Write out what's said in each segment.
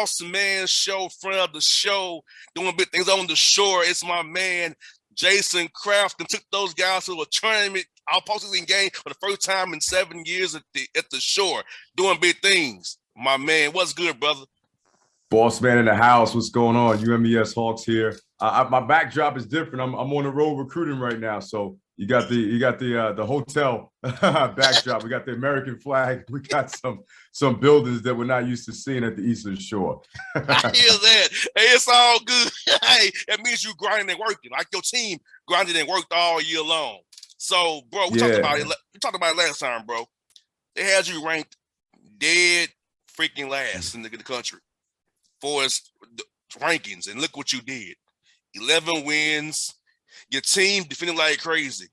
Bossman show, friend of the show, doing big things on the shore. It's my man, Jason Crafton, took those guys to a tournament, our postseason game for the first time in 7 years at the shore, doing big things. My man, what's good, brother? Bossman in the house. What's going on? UMES Hawks here. My backdrop is different. I'm on the road recruiting right now, so you got the hotel backdrop. We got the American flag. We got some buildings that we're not used to seeing at the Eastern Shore. I hear that. Hey, it's all good. Hey, that means you grinding and working. Like your team grinded and worked all year long. So, bro, we talked about it. We talked about it last time, bro. They had you ranked dead freaking last in the country for its rankings, and look what you did. 11 wins. Your team defended like crazy.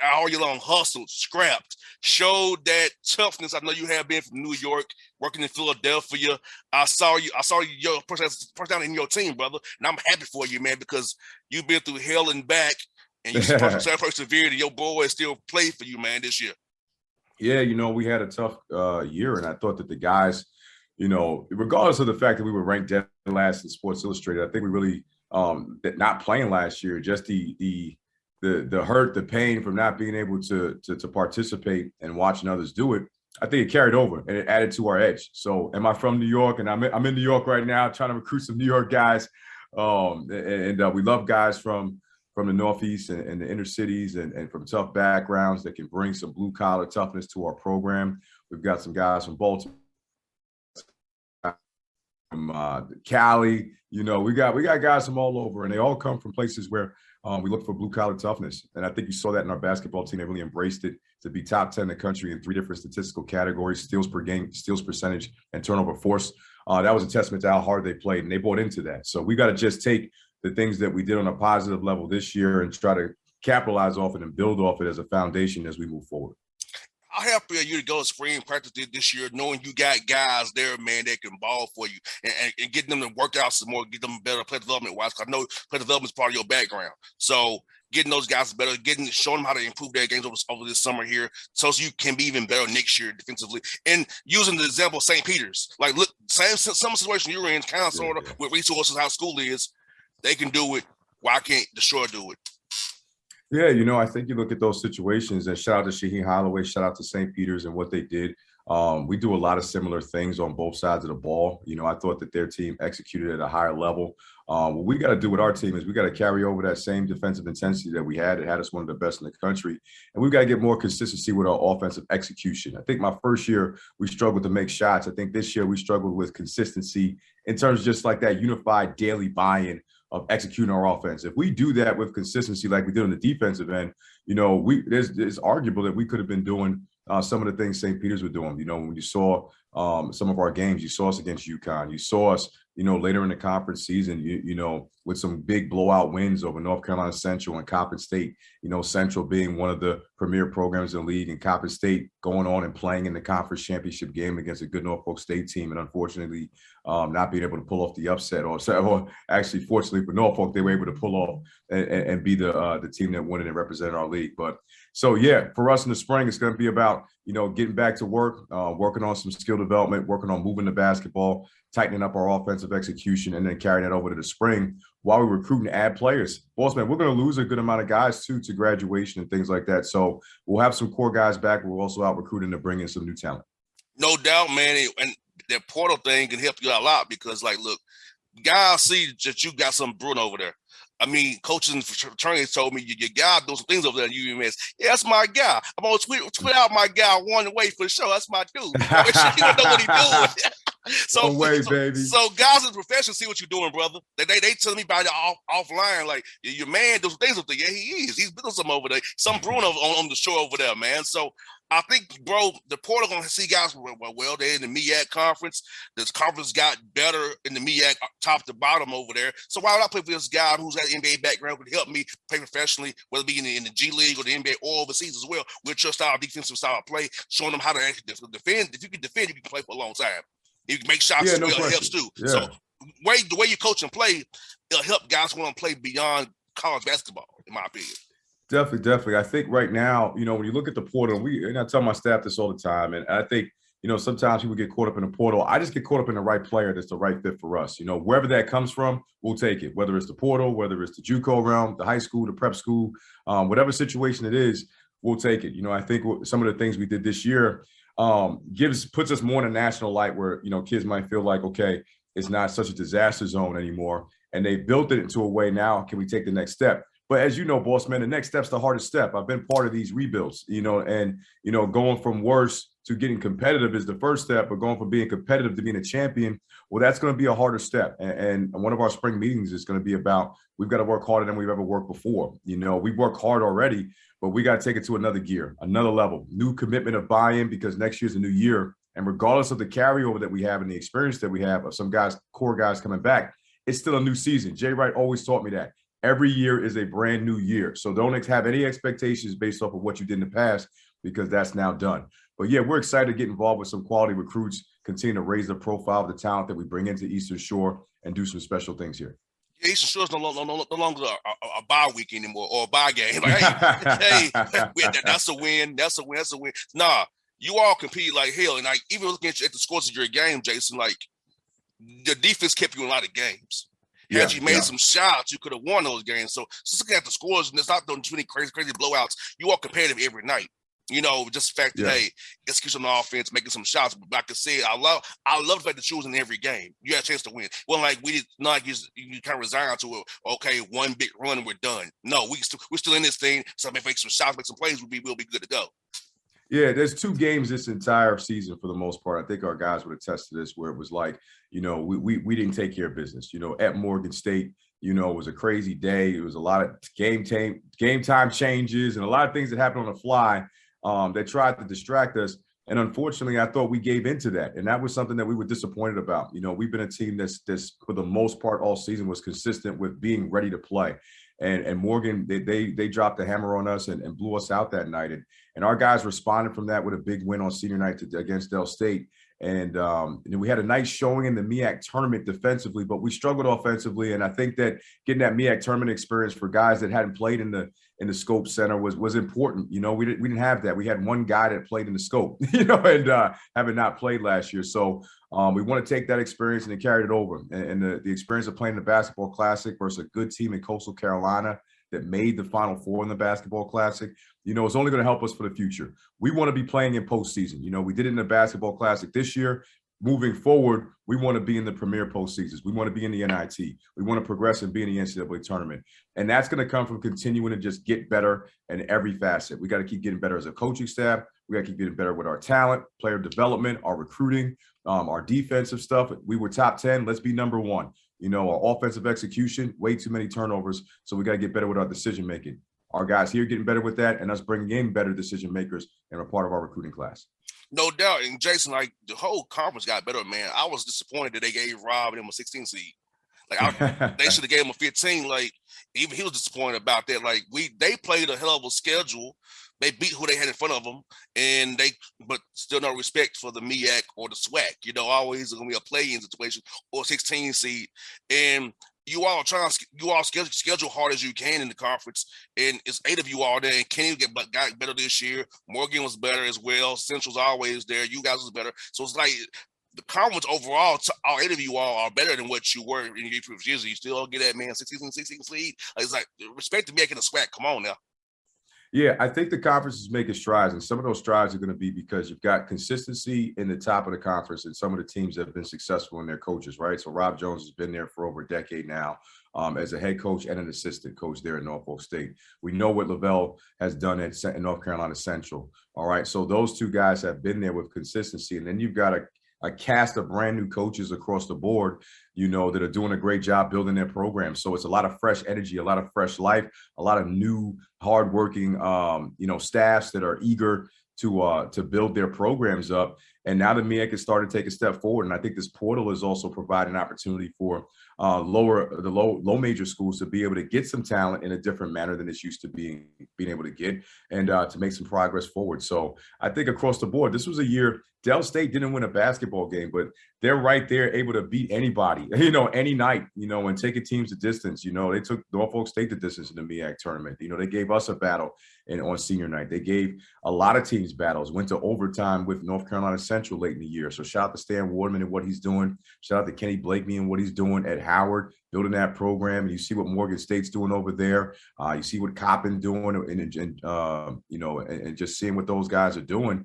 All year long, hustled, scrapped, showed that toughness. I know you have been from New York, working in Philadelphia. I saw your personality in your team, brother, and I'm happy for you, man, because you've been through hell and back, and you persevered, and your boys still play for you, man, this year. Yeah, we had a tough year, and I thought that the guys, regardless of the fact that we were ranked dead last in Sports Illustrated, I think we really that not playing last year, just the hurt, the pain from not being able to participate and watching others do it, I think it carried over and it added to our edge. So, am I from New York? And I'm in New York right now, trying to recruit some New York guys, and we love guys from the Northeast and the inner cities and from tough backgrounds that can bring some blue collar toughness to our program. We've got some guys from Baltimore, from Cali, we got guys from all over, and they all come from places where we look for blue collar toughness. And I think you saw that in our basketball team. They really embraced it to be top 10 in the country in 3 different statistical categories: steals per game, steals percentage, and turnover force. That was a testament to how hard they played, and they bought into that. So we got to just take the things that we did on a positive level this year and try to capitalize off it and build off it as a foundation as we move forward. How happy are you to go to spring practice this year, knowing you got guys there, man, that can ball for you and getting them to work out some more, get them better play development wise? Because I know play development is part of your background. So getting those guys better, showing them how to improve their games over this summer here, so you can be even better next year defensively. And using the example of St. Peter's, like look, some situation you're in, kind of sort of with resources, how school is, they can do it. Why can't the Shore do it? Yeah, I think you look at those situations, and shout out to Shaheen Holloway, shout out to St. Peter's and what they did. We do a lot of similar things on both sides of the ball. I thought that their team executed at a higher level. What we got to do with our team is we got to carry over that same defensive intensity that we had. It had us one of the best in the country. And we've got to get more consistency with our offensive execution. I think my first year, we struggled to make shots. I think this year we struggled with consistency in terms of just like that unified daily buy-in of executing our offense. If we do that with consistency like we did on the defensive end, it's arguable that we could have been doing some of the things St. Peter's were doing. When you saw some of our games, you saw us against UConn. You saw us, later in the conference season, with some big blowout wins over North Carolina Central and Coppin State. Central being one of the premier programs in the league, and Coppin State going on and playing in the conference championship game against a good Norfolk State team, and unfortunately not being able to pull off the upset, or actually, fortunately for Norfolk, they were able to pull off and be the team that won it and represented our league. But so yeah, for us in the spring, it's going to be about getting back to work, working on some skill development, working on moving the basketball, tightening up our offensive execution, and then carrying that over to the spring while we recruit and add players. Bossman, we're going to lose a good amount of guys too to graduation and things like that. So we'll have some core guys back. We're also out recruiting to bring in some new talent. No doubt, man. And that portal thing can help you out a lot because, like, look, guys see that you got some brewing over there. I mean, coaches and fraternities told me your guy doing some things over there at UMS. Yeah, that's my guy. I'm going to tweet out my guy one way for sure. That's my dude. You don't know what he's doing. So guys in the profession see what you're doing, brother. They tell me about it offline, like your man does things up there. Yeah, he is. He's doing something over there. Some brewing on the shore over there, man. So I think, bro, the portal gonna see guys. Well, they're in the MEAC conference. This conference got better in the MEAC, top to bottom over there. So why would I play for this guy who's got an NBA background, could help me play professionally, whether it be in the G League or the NBA or overseas as well, with your style, defensive style of play, showing them how to actually defend. If you can defend, you can play for a long time. You can make shots as well. It helps too. Yeah. So the way you coach and play, it'll help guys who want to play beyond college basketball, in my opinion. Definitely. I think right now, when you look at the portal, and I tell my staff this all the time, and I think, sometimes people get caught up in the portal. I just get caught up in the right player that's the right fit for us. Wherever that comes from, we'll take it, whether it's the portal, whether it's the JUCO realm, the high school, the prep school, whatever situation it is, we'll take it. I think some of the things we did this year puts us more in a national light where, kids might feel like, okay, it's not such a disaster zone anymore. And they built it into a way now, can we take the next step? But as you know, Bossman, the next step's the hardest step. I've been part of these rebuilds, and going from worse to getting competitive is the first step, but going from being competitive to being a champion, well, that's going to be a harder step. And one of our spring meetings is going to be about, we've got to work harder than we've ever worked before. We've worked hard already, but we got to take it to another gear, another level, new commitment of buy-in, because next year's a new year. And regardless of the carryover that we have and the experience that we have of some guys, core guys coming back, it's still a new season. Jay Wright always taught me that. Every year is a brand new year. So don't have any expectations based off of what you did in the past, because that's now done. But yeah, we're excited to get involved with some quality recruits, continue to raise the profile of the talent that we bring into Eastern Shore, and do some special things here. Yeah, Eastern Shore is no longer a bye week anymore, or a bye game. Like, hey, that's a win. That's a win. That's a win. Nah, you all compete like hell. And even looking at the scores of your game, Jason, the defense kept you in a lot of games. Had you made some shots, you could have won those games. So just looking at the scores, and it's not doing too many crazy blowouts. You are competitive every night. Just the fact that, hey, execution on offense, making some shots. But like I said, I love the fact that you was in every game. You had a chance to win. Well, you kind of resigned to it. Okay, one big run and we're done. No, we're still in this thing. So make some shots, make some plays, we'll be good to go. Yeah, there's 2 games this entire season for the most part. I think our guys would attest to this, where it was like, we didn't take care of business. At Morgan State, it was a crazy day. It was a lot of game time changes and a lot of things that happened on the fly that tried to distract us. And unfortunately, I thought we gave into that. And that was something that we were disappointed about. We've been a team that's for the most part all season was consistent with being ready to play. And Morgan, they dropped the hammer on us and blew us out that night. And our guys responded from that with a big win on senior night against Del State. And we had a nice showing in the MEAC tournament defensively, but we struggled offensively. And I think that getting that MEAC tournament experience for guys that hadn't played in the Scope Center was important. We didn't have that. We had one guy that played in the Scope, and having not played last year. So we want to take that experience and then carry it over. And the experience of playing the Basketball Classic versus a good team in Coastal Carolina that made the Final Four in the Basketball Classic, it's only going to help us for the future. We want to be playing in postseason. We did it in the Basketball Classic this year. Moving forward, we want to be in the premier postseasons. We want to be in the NIT. We want to progress and be in the NCAA tournament. And that's going to come from continuing to just get better in every facet. We got to keep getting better as a coaching staff. We got to keep getting better with our talent, player development, our recruiting, our defensive stuff. We were top 10. Let's be number 1. Our offensive execution, way too many turnovers. So we got to get better with our decision making. Our guys here getting better with that, and us bringing in better decision makers and a part of our recruiting class. No doubt. And Jason, the whole conference got better, man. I was disappointed that they gave Rob and him a 16 seed. They should have gave him a 15. Even he was disappointed about that. They played a hell of a schedule. They beat who they had in front of them, but still no respect for the MEAC or the SWAC. Always going to be a play-in situation or 16 seed. And you all schedule hard as you can in the conference, and it's 8 of you all there. And Kenny got better this year. Morgan was better as well. Central's always there. You guys was better. So it's the conference overall, all 8 of you all are better than what you were in your previous years. You still get that, man, 16 seed. It's respect to making a SWAC. Come on now. Yeah, I think the conference is making strides, and some of those strides are going to be because you've got consistency in the top of the conference and some of the teams that have been successful in their coaches, right? So Rob Jones has been there for over a decade now as a head coach and an assistant coach there at Norfolk State. We know what Lavelle has done at North Carolina Central, all right? So those 2 guys have been there with consistency, and then you've got a cast of brand new coaches across the board, that are doing a great job building their program. So it's a lot of fresh energy, a lot of fresh life, a lot of new, hardworking, staffs that are eager to build their programs up. And now the MEAC has started to take a step forward. And I think this portal is also providing an opportunity for low major schools to be able to get some talent in a different manner than it's used to being able to get, and to make some progress forward. So I think across the board, this was a year. Dell State didn't win a basketball game, but they're right there able to beat anybody, any night, and taking teams the distance. They took Norfolk State the distance in the MEAC tournament. They gave us a battle on senior night. They gave a lot of teams battles, went to overtime with North Carolina Central late in the year. So shout out to Stan Wardman and what he's doing. Shout out to Kenny Blakeney and what he's doing at Howard, building that program. And you see what Morgan State's doing over there. You see what Coppin doing, and just seeing what those guys are doing.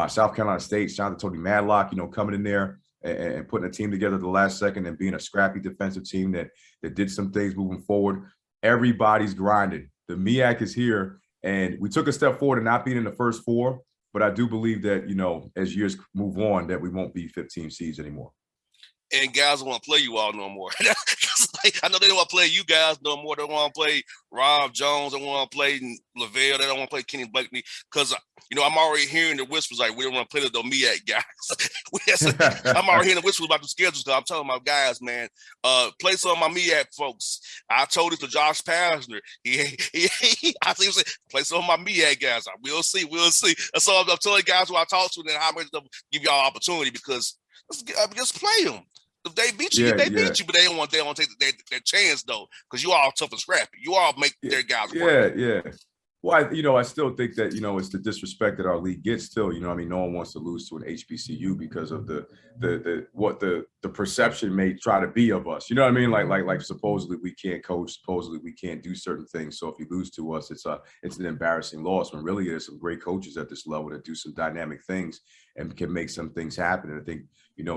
South Carolina State, shout out to Tony Madlock, coming in there and putting a team together at the last second and being a scrappy defensive team that did some things moving forward. Everybody's grinding. The MEAC is here, and we took a step forward in not being in the first four, but I do believe that, as years move on, that we won't be 15 seeds anymore. And guys don't want to play you all no more. I know they don't want to play you guys no more. They don't want to play Rob Jones. They don't want to play Lavelle. They don't want to play Kenny Blakeney because, I'm already hearing the whispers like we don't want to play the MEAC guys. I'm already hearing the whispers about the schedules because I'm telling my guys, man, play some of my MEAC folks. I told it to Josh Pasner. I think he said, play some of my MEAC guys. We'll see. So I'm telling guys who I talk to, then how much to give y'all opportunity because just play them. If they beat you, beat you, but they don't want to take their chance though, because you all tough and scrappy. You all make their guys work. Yeah. Well, I still think that, it's the disrespect that our league gets still. No one wants to lose to an HBCU because of what the perception may try to be of us. You know what I mean? Like supposedly we can't coach, supposedly we can't do certain things. So if you lose to us, it's an embarrassing loss. When really there's some great coaches at this level that do some dynamic things and can make some things happen. And I think,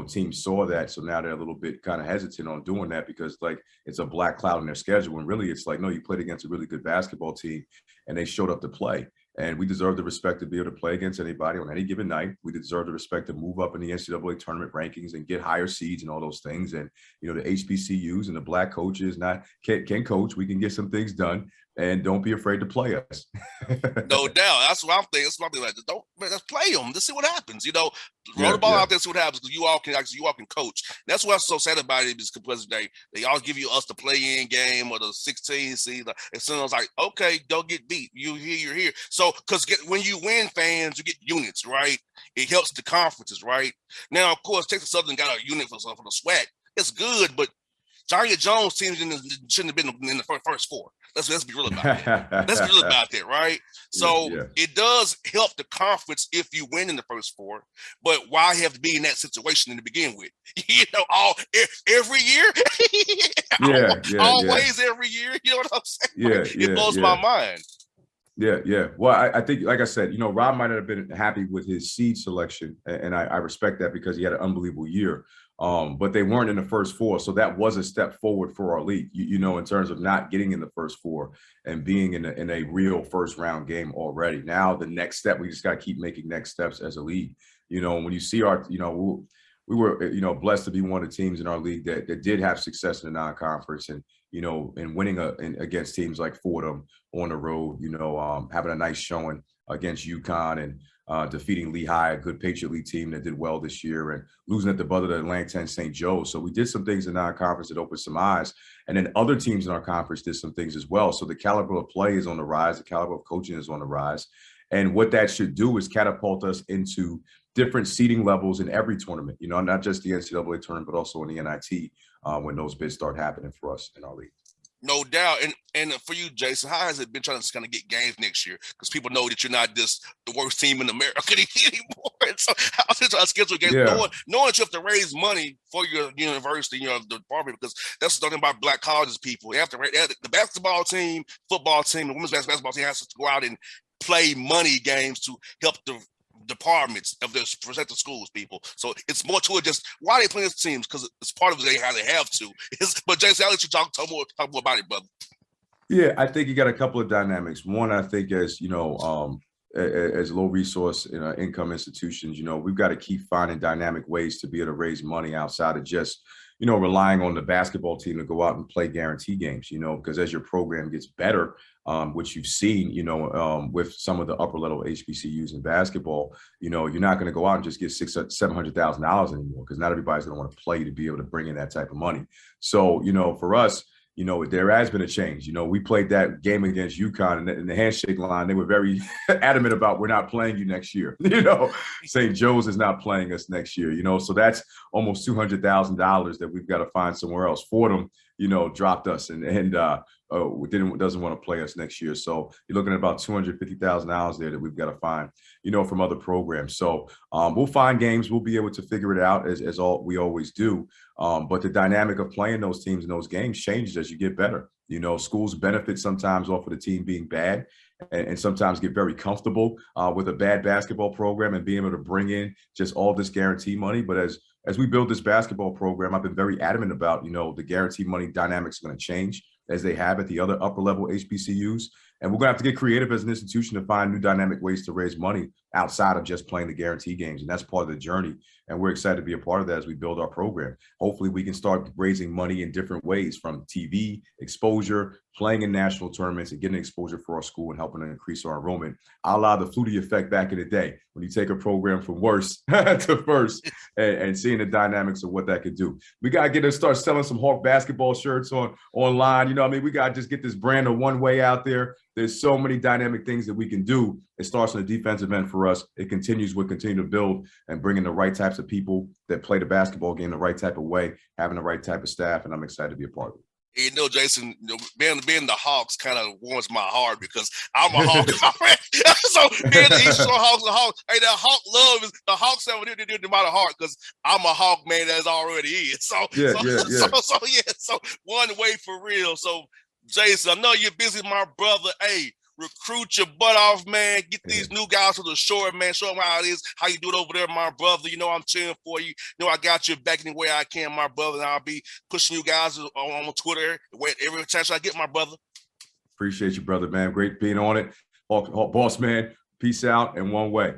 teams saw that. So now they're a little bit kind of hesitant on doing that because it's a black cloud in their schedule. And really it's like, no, you played against a really good basketball team and they showed up to play. And we deserve the respect to be able to play against anybody on any given night. We deserve the respect to move up in the NCAA tournament rankings and get higher seeds and all those things. And, the HBCUs and the black coaches can coach. We can get some things done. And don't be afraid to play us. No doubt. That's what I'm thinking. Let's play them. Let's see what happens. Roll the ball out there, see what happens. Because you all can coach. That's what's so sad about it is because they all give you us the play-in game or the 16 seed. And so it's like, okay, don't get beat. You're here. So because when you win, fans, you get units, right? It helps the conferences, right? Now, of course, Texas Southern got a unit for the SWAC. It's good, but Johnny Jones team shouldn't have been in the first four. Let's be real about that. Let's be real about that, right? So It does help the conference if you win in the first four, but why have to be in that situation to begin with? Every year, always every year. You know what I'm saying? It blows my mind. Yeah. Well, I think, like I said, Rob might not have been happy with his seed selection, and I respect that because he had an unbelievable year. But they weren't in the first four. So that was a step forward for our league, in terms of not getting in the first four and being in a real first round game already. Now, the next step, we just got to keep making next steps as a league. When you see our, we were, blessed to be one of the teams in our league that did have success in the non-conference and, and winning against teams like Fordham on the road, having a nice showing against UConn and, defeating Lehigh, a good Patriot League team that did well this year, and losing at the buzzer to Atlanta and St. Joe. So we did some things in non-conference that opened some eyes. And then other teams in our conference did some things as well. So the caliber of play is on the rise. The caliber of coaching is on the rise. And what that should do is catapult us into different seeding levels in every tournament, not just the NCAA tournament, but also in the NIT when those bids start happening for us in our league. No doubt. And for you, Jason, how has it been trying to kind of get games next year? Because people know that you're not just the worst team in America anymore. And so how's it trying to schedule games? Knowing that you have to raise money for your university, the department, because that's the thing about black colleges, people. They have to the basketball team, football team, the women's basketball team has to go out and play money games to help the departments of the respective schools, people. So it's more to it just why they playing these teams, because it's part of it how they have to. But Jason, I'll let you talk more about it, brother. Yeah, I think you got a couple of dynamics. One, I think as as low resource income institutions, we've got to keep finding dynamic ways to be able to raise money outside of just, relying on the basketball team to go out and play guarantee games, because as your program gets better, which you've seen, with some of the upper level HBCUs in basketball, you're not going to go out and just get $700,000 anymore, because not everybody's going to want to play to be able to bring in that type of money. So, for us, there has been a change. We played that game against UConn in the handshake line. They were very adamant about, we're not playing you next year. St. Joe's is not playing us next year. So that's almost $200,000 that we've got to find somewhere else. Fordham, dropped us and doesn't want to play us next year. So you're looking at about $250,000 there that we've got to find, from other programs. So we'll find games. We'll be able to figure it out as we always do. But the dynamic of playing those teams in those games changes as you get better. Schools benefit sometimes off of the team being bad, and sometimes get very comfortable with a bad basketball program and being able to bring in just all this guarantee money. But as we build this basketball program, I've been very adamant about, the guarantee money dynamics are going to change as they have at the other upper level HBCUs. And we're going to have to get creative as an institution to find new dynamic ways to raise money outside of just playing the guarantee games. And that's part of the journey. And we're excited to be a part of that as we build our program. Hopefully we can start raising money in different ways, from TV, exposure, playing in national tournaments, and getting exposure for our school and helping to increase our enrollment. A la the Flutie effect back in the day, when you take a program from worst to first and seeing the dynamics of what that could do. We got to start selling some Hawk basketball shirts online. We got to just get this brand of One Way out there. There's so many dynamic things that we can do. It starts on the defensive end for us. It continues. We'll continue to build and bring in the right types of people that play the basketball game the right type of way, having the right type of staff, and I'm excited to be a part of it. Jason, being the Hawks kind of warms my heart, because I'm a Hawk. So being the East Shore Hawks, hey, the Hawk love is the Hawks have to my heart, because I'm a Hawk man as already is. So One Way for real. So Jason, I know you're busy, my brother. Hey, recruit your butt off, man. Get these new guys to the shore, man. Show them how it is, how you do it over there, my brother. I'm cheering for you. I got your back any way I can, my brother. And I'll be pushing you guys on Twitter every chance I get, my brother. Appreciate you, brother, man. Great being on it. Bossman, peace out, and One Way.